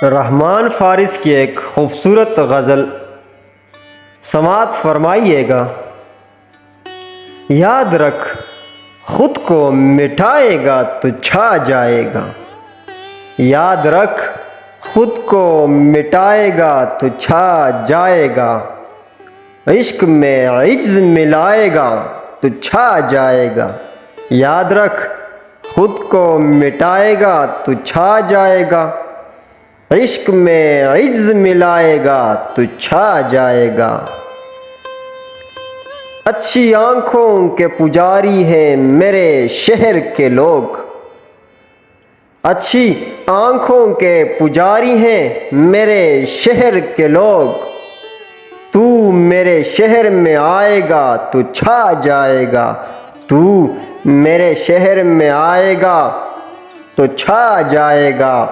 رحمان فارس کی ایک خوبصورت غزل سماعت فرمائیے گا۔ یاد رکھ خود کو مٹائے گا تو چھا جائے گا، یاد رکھ خود کو مٹائے گا تو چھا جائے گا، عشق میں عجز ملائے گا تو چھا جائے گا، یاد رکھ خود کو مٹائے گا تو چھا جائے گا، عشق میں عجز ملائے گا تو چھا جائے گا۔ اچھی آنکھوں کے پجاری ہیں میرے شہر کے لوگ، اچھی آنکھوں کے پجاری ہیں میرے شہر کے لوگ، تو میرے شہر میں آئے گا تو چھا جائے گا، تو میرے شہر میں آئے گا تو چھا جائے گا۔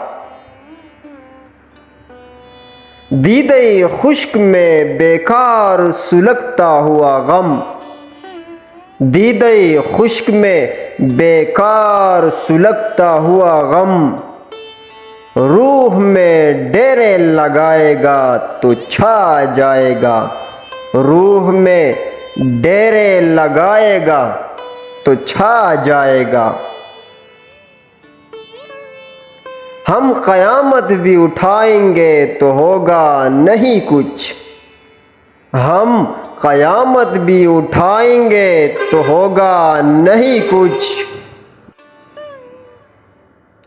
دیدے خشک میں بیکار سلگتا ہوا غم، دیدے خشک میں بیکار سلگتا ہوا غم، روح میں ڈیرے لگائے گا تو چھا جائے گا، روح میں ڈیرے لگائے گا تو چھا جائے گا۔ ہم قیامت بھی اٹھائیں گے تو ہوگا نہیں کچھ، ہم قیامت بھی اٹھائیں گے تو ہوگا نہیں کچھ،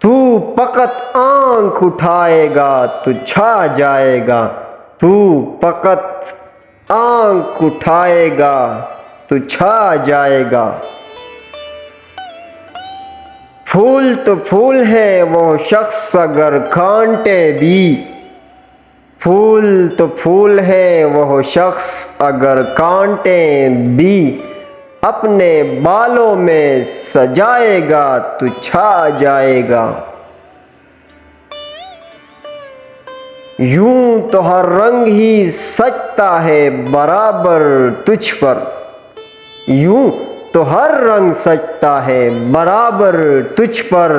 تو فقط آنکھ اٹھائے گا تو چھا جائے گا، تو فقط آنکھ اٹھائے گا تو چھا جائے گا۔ پھول تو پھول ہے وہ شخص اگر کانٹے بھی، پھول تو پھول ہے وہ شخص اگر کانٹے بھی، اپنے بالوں میں سجائے گا تو چھا جائے گا۔ یوں تو ہر رنگ ہی سجتا ہے برابر تجھ پر، یوں تو ہر رنگ سجتا ہے برابر تجھ پر،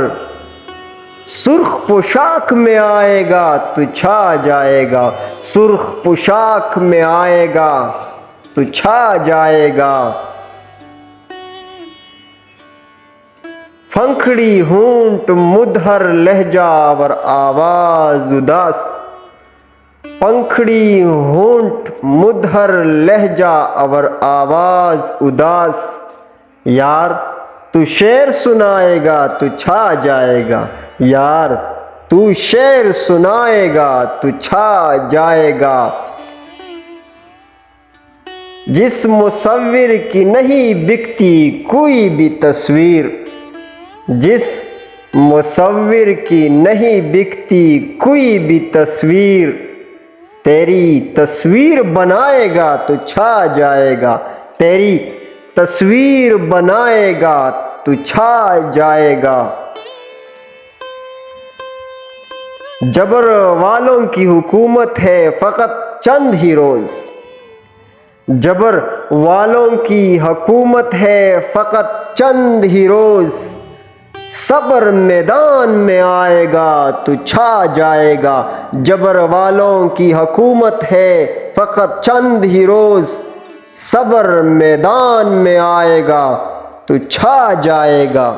سرخ پوشاک میں آئے گا تو چھا جائے گا، سرخ پوشاک میں آئے گا تو چھا جائے گا۔ پھنکھڑی ہونٹ مدھر لہجہ اور آواز اداس، پنکھڑی ہونٹ مدھر لہجہ اور آواز اداس، یار تو شعر سنائے گا تو چھا جائے گا، یار تو شعر سنائے گا تو چھا جائے گا۔ جس مصور کی نہیں بکتی کوئی بھی تصویر، جس مصور کی نہیں بکتی کوئی بھی تصویر، تیری تصویر بنائے گا تو چھا جائے گا، تیری تصویر بنائے گا تو چھا جائے گا۔ جبر والوں کی حکومت ہے فقط چند ہی روز، جبر والوں کی حکومت ہے فقط چند ہی روز، صبر میدان میں آئے گا تو چھا جائے گا، جبر والوں کی حکومت ہے فقط چند ہی روز، صبر میدان میں آئے گا تو چھا جائے گا۔